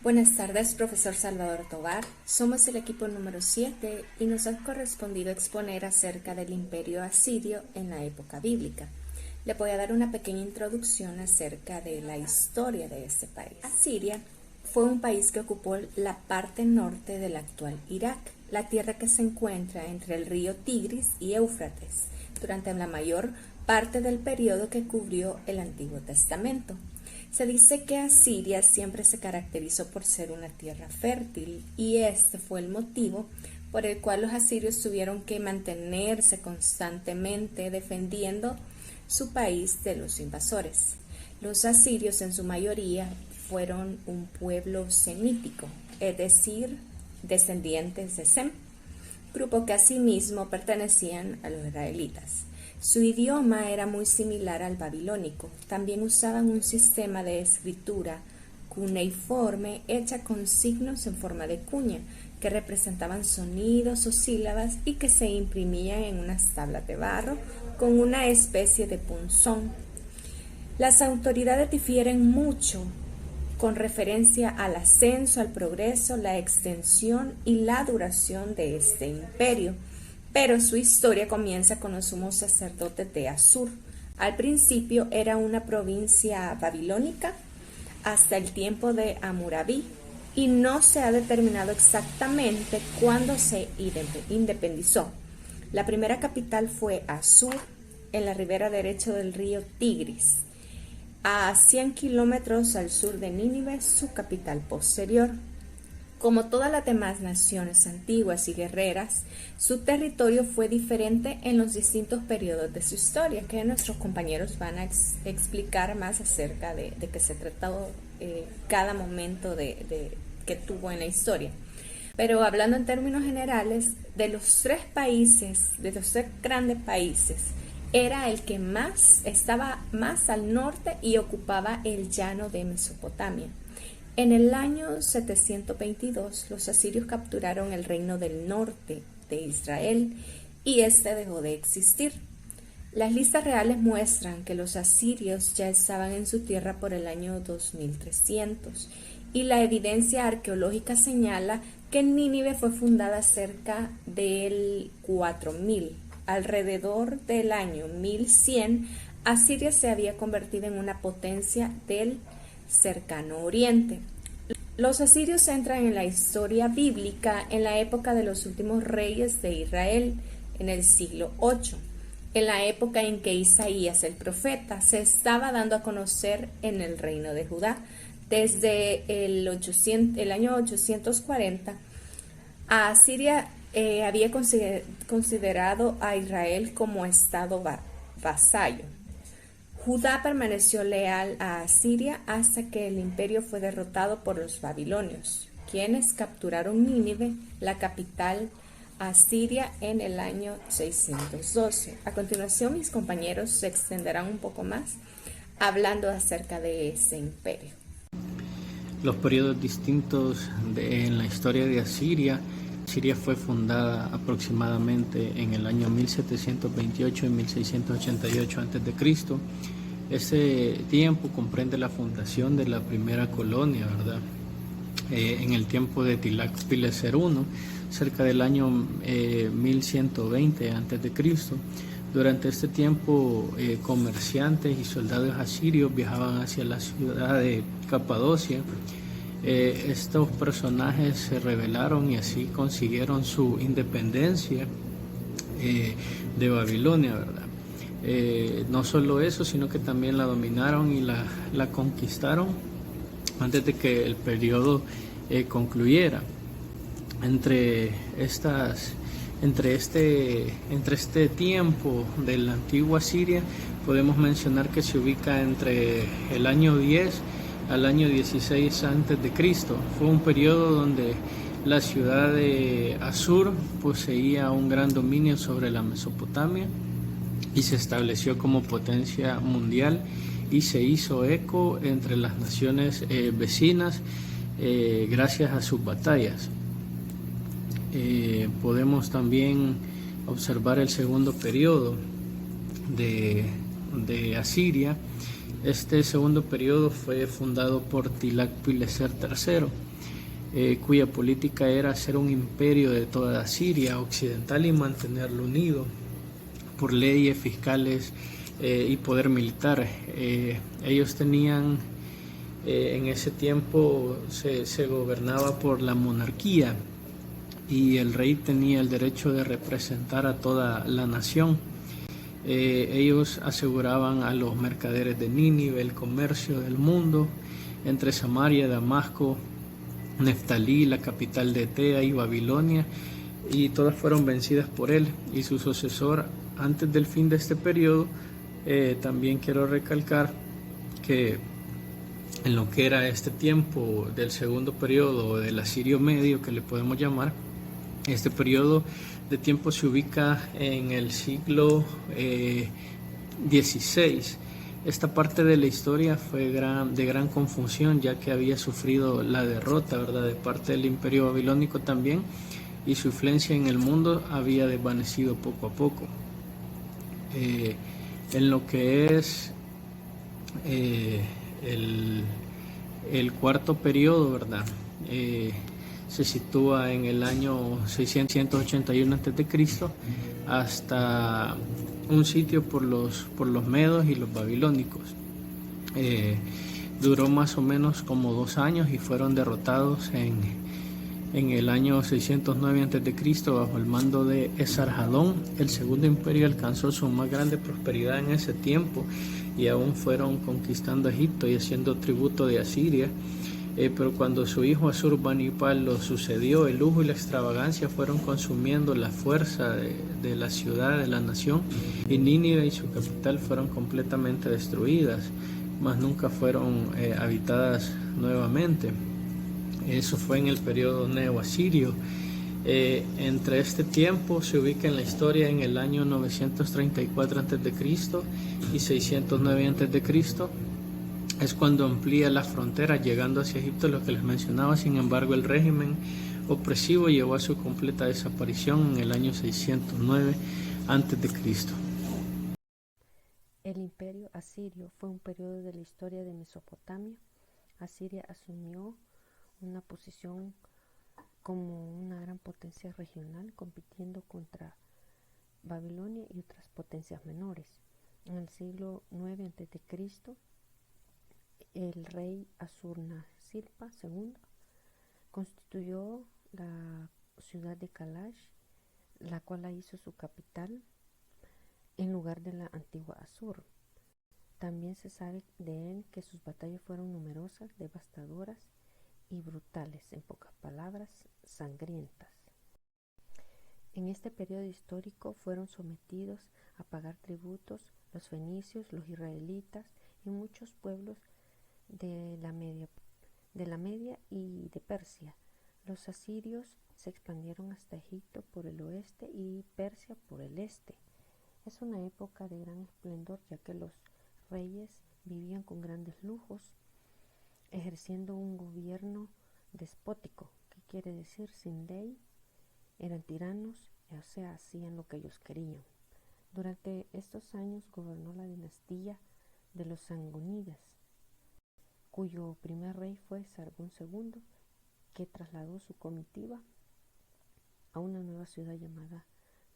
Buenas tardes, profesor Salvador Tovar. Somos el equipo número 7 y nos ha correspondido exponer acerca del imperio asirio en la época bíblica. Le voy a dar una pequeña introducción acerca de la historia de este país. Asiria fue un país que ocupó la parte norte del actual Irak, la tierra que se encuentra entre el río Tigris y Éufrates, durante la mayor parte del periodo que cubrió el Antiguo Testamento. Se dice que Asiria siempre se caracterizó por ser una tierra fértil y este fue el motivo por el cual los asirios tuvieron que mantenerse constantemente defendiendo su país de los invasores. Los asirios en su mayoría fueron un pueblo semítico, es decir, descendientes de Sem, grupo que asimismo pertenecían a los israelitas. Su idioma era muy similar al babilónico. También usaban un sistema de escritura cuneiforme hecha con signos en forma de cuña, que representaban sonidos o sílabas y que se imprimían en unas tablas de barro con una especie de punzón. Las autoridades difieren mucho con referencia al ascenso, al progreso, la extensión y la duración de este imperio. Pero su historia comienza con los sumos sacerdotes de Asur. Al principio era una provincia babilónica hasta el tiempo de Hammurabi y no se ha determinado exactamente cuándo se independizó. La primera capital fue Asur, en la ribera derecha del río Tigris, a 100 kilómetros al sur de Nínive, su capital posterior. Como todas las demás naciones antiguas y guerreras, su territorio fue diferente en los distintos periodos de su historia, que nuestros compañeros van a explicar más acerca de qué se trató cada momento que tuvo en la historia. Pero hablando en términos generales, de los tres grandes países, era el que estaba más al norte y ocupaba el llano de Mesopotamia. En el año 722, los asirios capturaron el reino del norte de Israel y este dejó de existir. Las listas reales muestran que los asirios ya estaban en su tierra por el año 2300 y la evidencia arqueológica señala que Nínive fue fundada cerca del 4000. Alrededor del año 1100, Asiria se había convertido en una potencia del cercano oriente. Los asirios entran en la historia bíblica en la época de los últimos reyes de Israel, en el siglo VIII, en la época en que Isaías el profeta se estaba dando a conocer en el reino de Judá. Desde el año 840, Asiria había considerado a Israel como estado vasallo. Judá permaneció leal a Asiria hasta que el imperio fue derrotado por los babilonios, quienes capturaron Nínive, la capital asiria, en el año 612. A continuación, mis compañeros se extenderán un poco más hablando acerca de ese imperio. Los periodos distintos en la historia de Asiria. Asiria fue fundada aproximadamente en el año 1728 y 1688 a.C. Ese tiempo comprende la fundación de la primera colonia, ¿verdad? En el tiempo de Tilak-Pileser I, cerca del año 1120 a.C. Durante este tiempo, comerciantes y soldados asirios viajaban hacia la ciudad de Capadocia. Estos personajes se rebelaron y así consiguieron su independencia de Babilonia, ¿verdad? No solo eso, sino que también la dominaron y la conquistaron antes de que el periodo concluyera. Entre este tiempo de la antigua Siria, podemos mencionar que se ubica entre el año 10 al año 16 a.C. Fue un periodo donde la ciudad de Asur poseía un gran dominio sobre la Mesopotamia y se estableció como potencia mundial y se hizo eco entre las naciones vecinas gracias a sus batallas. Podemos también observar el segundo periodo de Asiria. Este segundo periodo fue fundado por Tilak-Pileser III cuya política era hacer un imperio de toda Siria occidental y mantenerlo unido por leyes fiscales y poder militar. Ellos tenían, en ese tiempo se gobernaba por la monarquía y el rey tenía el derecho de representar a toda la nación. Ellos aseguraban a los mercaderes de Nínive el comercio del mundo entre Samaria, Damasco, Neftalí, la capital de Tea y Babilonia, y todas fueron vencidas por él y su sucesor antes del fin de este periodo. También quiero recalcar que en lo que era este tiempo del segundo periodo del Asirio Medio, que le podemos llamar, este periodo de tiempo se ubica en el siglo XVI. Esta parte de la historia fue de gran confusión, ya que había sufrido la derrota, ¿verdad?, de parte del Imperio Babilónico también, y su influencia en el mundo había desvanecido poco a poco. En lo que es el cuarto periodo, ¿verdad?, se sitúa en el año 681 a.C. hasta un sitio por los medos y los babilónicos. Duró más o menos como 2 años y fueron derrotados en el año 609 a.C. bajo el mando de Esarhadón. El segundo imperio alcanzó su más grande prosperidad en ese tiempo y aún fueron conquistando Egipto y haciendo tributo de Asiria. Pero cuando su hijo Asurbanipal lo sucedió, el lujo y la extravagancia fueron consumiendo la fuerza de la ciudad, de la nación, y Nínive y su capital fueron completamente destruidas, mas nunca fueron habitadas nuevamente. Eso fue en el periodo neoasirio. Entre este tiempo se ubica en la historia en el año 934 a.C. y 609 a.C. Es cuando amplía la frontera llegando hacia Egipto, lo que les mencionaba. Sin embargo, el régimen opresivo llevó a su completa desaparición en el año 609 a.C. El imperio asirio fue un periodo de la historia de Mesopotamia. Asiria asumió una posición como una gran potencia regional, compitiendo contra Babilonia y otras potencias menores. En el siglo IX a.C., el rey Asurnasirpa II constituyó la ciudad de Kalash, la cual la hizo su capital en lugar de la antigua Asur. También se sabe de él que sus batallas fueron numerosas, devastadoras y brutales, en pocas palabras, sangrientas. En este periodo histórico fueron sometidos a pagar tributos los fenicios, los israelitas y muchos pueblos de la Media y de Persia. Los asirios se expandieron hasta Egipto por el oeste y Persia por el este. Es una época de gran esplendor, ya que los reyes vivían con grandes lujos, ejerciendo un gobierno despótico, que quiere decir sin ley, eran tiranos, o sea, hacían lo que ellos querían. Durante estos años gobernó la dinastía de los Sangónidas, cuyo primer rey fue Sargón II, que trasladó su comitiva a una nueva ciudad llamada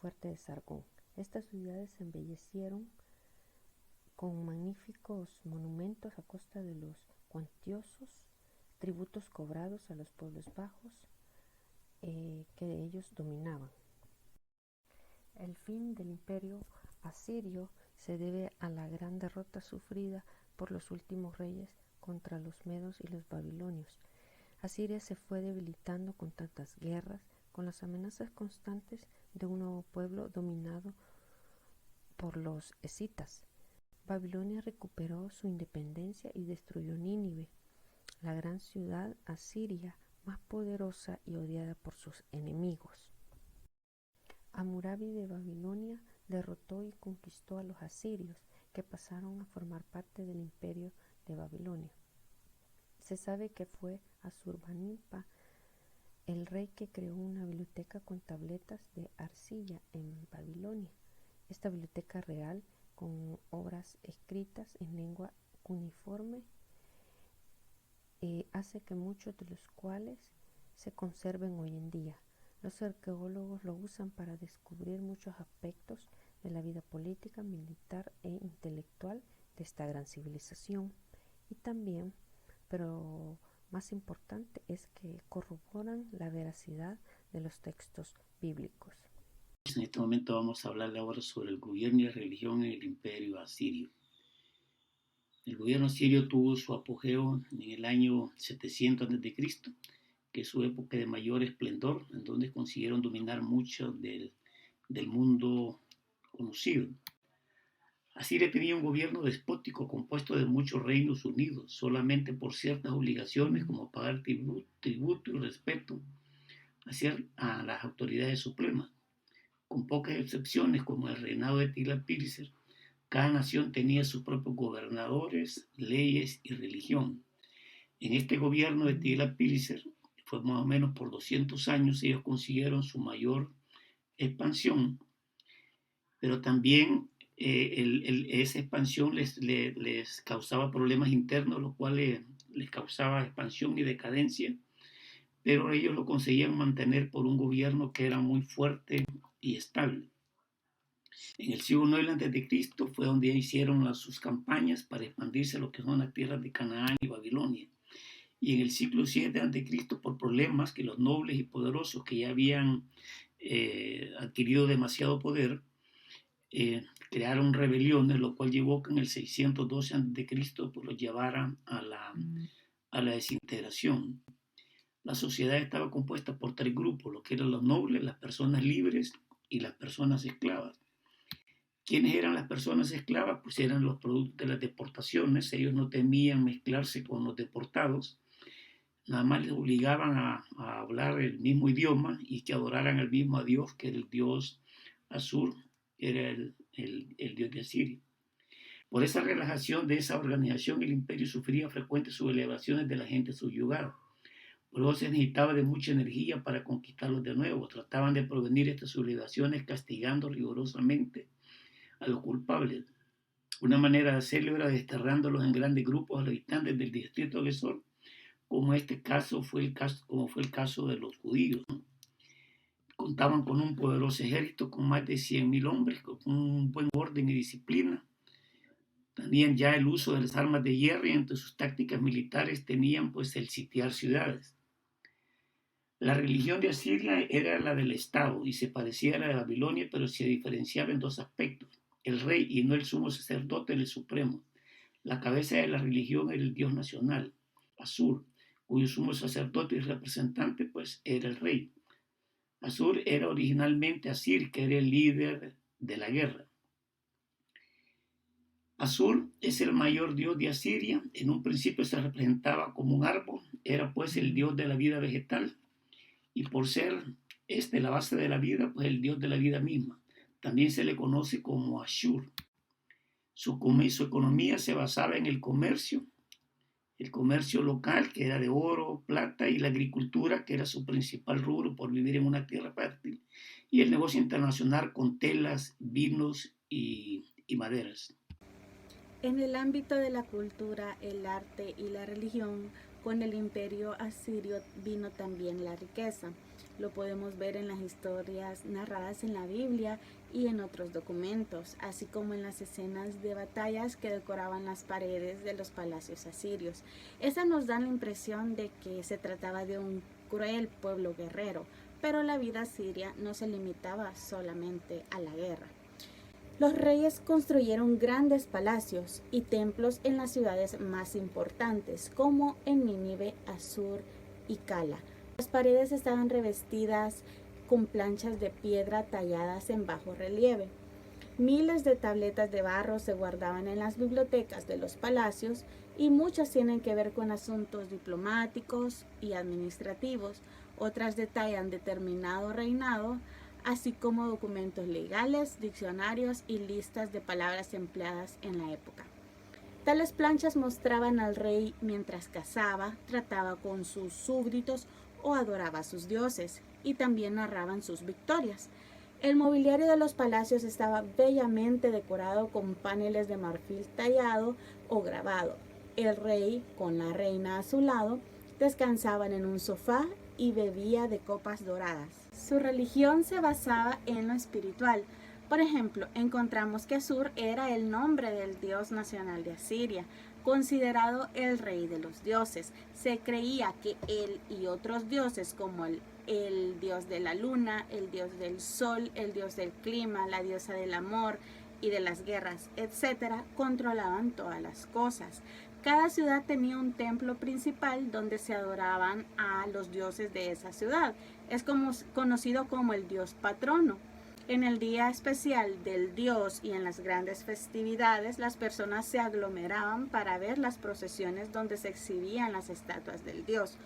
Fuerte de Sargón. Estas ciudades se embellecieron con magníficos monumentos a costa de los cuantiosos tributos cobrados a los pueblos bajos que ellos dominaban. El fin del imperio asirio se debe a la gran derrota sufrida por los últimos reyes contra los medos y los babilonios. Asiria se fue debilitando con tantas guerras, con las amenazas constantes de un nuevo pueblo dominado por los escitas. Babilonia recuperó su independencia y destruyó Nínive, la gran ciudad asiria más poderosa y odiada por sus enemigos. Hammurabi de Babilonia derrotó y conquistó a los asirios, que pasaron a formar parte del imperio de Babilonia. Se sabe que fue Asurbanipal el rey que creó una biblioteca con tabletas de arcilla en Babilonia. Esta biblioteca real, con obras escritas en lengua cuneiforme, hace que muchos de los cuales se conserven hoy en día. Los arqueólogos lo usan para descubrir muchos aspectos de la vida política, militar e intelectual de esta gran civilización. Y también, pero más importante, es que corroboran la veracidad de los textos bíblicos. En este momento vamos a hablarle ahora sobre el gobierno y la religión en el imperio asirio. El gobierno asirio tuvo su apogeo en el año 700 a.C., que es su época de mayor esplendor, en donde consiguieron dominar mucho del mundo conocido. Asiria tenía un gobierno despótico compuesto de muchos reinos unidos, solamente por ciertas obligaciones como pagar tributo y respeto a las autoridades supremas. Con pocas excepciones, como el reinado de Tiglat-Pileser, cada nación tenía sus propios gobernadores, leyes y religión. En este gobierno de Tiglat-Pileser, fue más o menos por 200 años, ellos consiguieron su mayor expansión, pero también esa expansión les causaba problemas internos, lo cual les causaba expansión y decadencia, pero ellos lo conseguían mantener por un gobierno que era muy fuerte y estable. En el siglo IX a.C. fue donde hicieron sus campañas para expandirse a lo que son las tierras de Canaán y Babilonia. Y en el siglo VII a.C., por problemas que los nobles y poderosos que ya habían adquirido demasiado poder, crearon rebeliones, lo cual llevó que en el 612 a.C. pues los llevara a la desintegración. La sociedad estaba compuesta por tres grupos, lo que eran los nobles, las personas libres y las personas esclavas. ¿Quiénes eran las personas esclavas? Pues eran los productos de las deportaciones. Ellos no temían mezclarse con los deportados, nada más les obligaban a hablar el mismo idioma y que adoraran al mismo Dios, que era el dios Asur, que era el dios de Asiria. Por esa relajación de esa organización, el imperio sufría frecuentes sublevaciones de la gente subyugada. Por eso se necesitaba de mucha energía para conquistarlos de nuevo. Trataban de prevenir estas sublevaciones castigando rigurosamente a los culpables. Una manera de hacerlo era desterrándolos en grandes grupos a los habitantes del distrito agresor, como fue el caso de los judíos. Contaban con un poderoso ejército con más de 100.000 hombres, con un buen orden y disciplina. También ya el uso de las armas de hierro, y entre sus tácticas militares tenían pues el sitiar ciudades. La religión de Asiria era la del Estado y se parecía a la de Babilonia, pero se diferenciaba en dos aspectos. El rey y no el sumo sacerdote era el supremo. La cabeza de la religión era el dios nacional, Asur, cuyo sumo sacerdote y representante pues era el rey. Asur era originalmente Asir, que era el líder de la guerra. Asur es el mayor dios de Asiria. En un principio se representaba como un árbol, era pues el dios de la vida vegetal, y por ser la base de la vida, pues el dios de la vida misma. También se le conoce como Ashur. Su economía se basaba en el comercio local, que era de oro, plata, y la agricultura, que era su principal rubro por vivir en una tierra fértil, y el negocio internacional con telas, vinos y maderas. En el ámbito de la cultura, el arte y la religión, con el imperio asirio vino también la riqueza. Lo podemos ver en las historias narradas en la Biblia y en otros documentos, así como en las escenas de batallas que decoraban las paredes de los palacios asirios. Esas nos dan la impresión de que se trataba de un cruel pueblo guerrero, pero la vida asiria no se limitaba solamente a la guerra. Los reyes construyeron grandes palacios y templos en las ciudades más importantes, como en Nínive, Asur y Cala. Las paredes estaban revestidas con planchas de piedra talladas en bajo relieve. Miles de tabletas de barro se guardaban en las bibliotecas de los palacios y muchas tienen que ver con asuntos diplomáticos y administrativos. Otras detallan determinado reinado, así como documentos legales, diccionarios y listas de palabras empleadas en la época. Tales planchas mostraban al rey mientras cazaba, trataba con sus súbditos o adoraba a sus dioses, y también narraban sus victorias. El mobiliario de los palacios estaba bellamente decorado con paneles de marfil tallado o grabado. El rey, con la reina a su lado, descansaban en un sofá y bebía de copas doradas. Su religión se basaba en lo espiritual. Por ejemplo, encontramos que Asur era el nombre del dios nacional de Asiria, considerado el rey de los dioses. Se creía que él y otros dioses como el dios de la luna, el dios del sol, el dios del clima, la diosa del amor y de las guerras, etc., controlaban todas las cosas. Cada ciudad tenía un templo principal donde se adoraban a los dioses de esa ciudad. Es conocido como el dios patrono. En el día especial del dios y en las grandes festividades, las personas se aglomeraban para ver las procesiones donde se exhibían las estatuas del dios.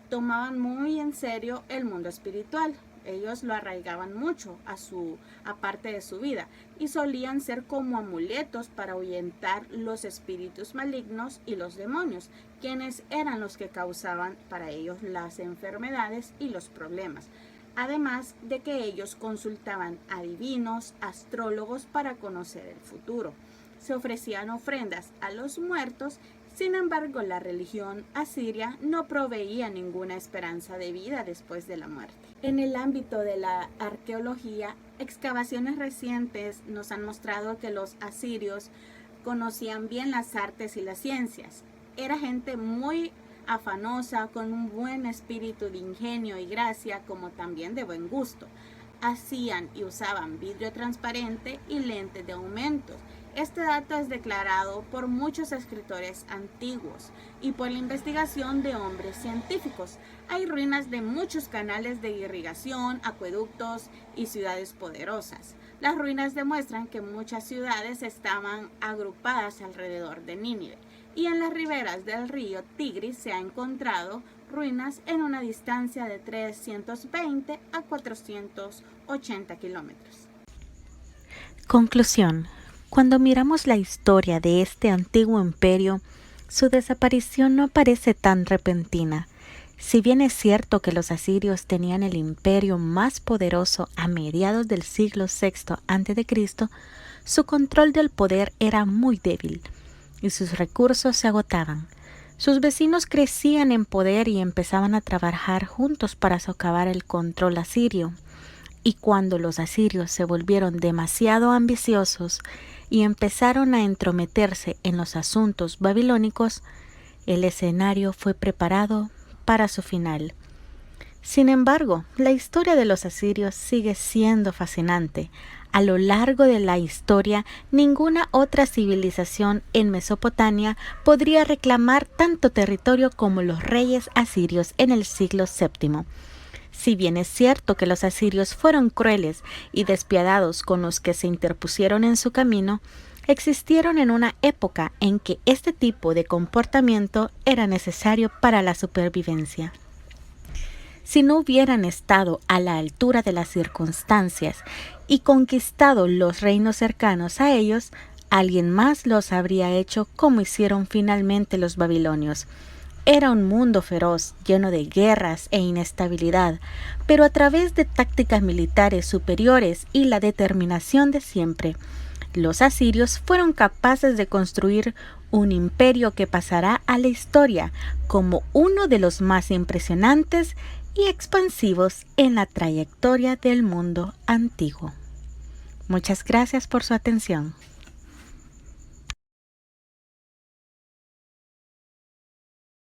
Tomaban muy en serio el mundo espiritual. Ellos lo arraigaban mucho a parte de su vida y solían ser como amuletos para ahuyentar los espíritus malignos y los demonios, quienes eran los que causaban para ellos las enfermedades y los problemas. Además de que ellos consultaban adivinos, astrólogos para conocer el futuro. Se ofrecían ofrendas a los muertos. Sin embargo, la religión asiria no proveía ninguna esperanza de vida después de la muerte. En el ámbito de la arqueología, excavaciones recientes nos han mostrado que los asirios conocían bien las artes y las ciencias. Era gente muy afanosa, con un buen espíritu de ingenio y gracia, como también de buen gusto. Hacían y usaban vidrio transparente y lentes de aumento. Este dato es declarado por muchos escritores antiguos y por la investigación de hombres científicos. Hay ruinas de muchos canales de irrigación, acueductos y ciudades poderosas. Las ruinas demuestran que muchas ciudades estaban agrupadas alrededor de Nínive, y en las riberas del río Tigris se ha encontrado ruinas en una distancia de 320 a 480 kilómetros. Conclusión. Cuando miramos la historia de este antiguo imperio, su desaparición no parece tan repentina. Si bien es cierto que los asirios tenían el imperio más poderoso a mediados del siglo VI a.C., su control del poder era muy débil y sus recursos se agotaban. Sus vecinos crecían en poder y empezaban a trabajar juntos para socavar el control asirio. Y cuando los asirios se volvieron demasiado ambiciosos y empezaron a entrometerse en los asuntos babilónicos, el escenario fue preparado para su final. Sin embargo, la historia de los asirios sigue siendo fascinante. A lo largo de la historia, ninguna otra civilización en Mesopotamia podría reclamar tanto territorio como los reyes asirios en el siglo VII. Si bien es cierto que los asirios fueron crueles y despiadados con los que se interpusieron en su camino, existieron en una época en que este tipo de comportamiento era necesario para la supervivencia. Si no hubieran estado a la altura de las circunstancias y conquistado los reinos cercanos a ellos, alguien más los habría hecho como hicieron finalmente los babilonios. Era un mundo feroz, lleno de guerras e inestabilidad, pero a través de tácticas militares superiores y la determinación de siempre, los asirios fueron capaces de construir un imperio que pasará a la historia como uno de los más impresionantes y expansivos en la trayectoria del mundo antiguo. Muchas gracias por su atención.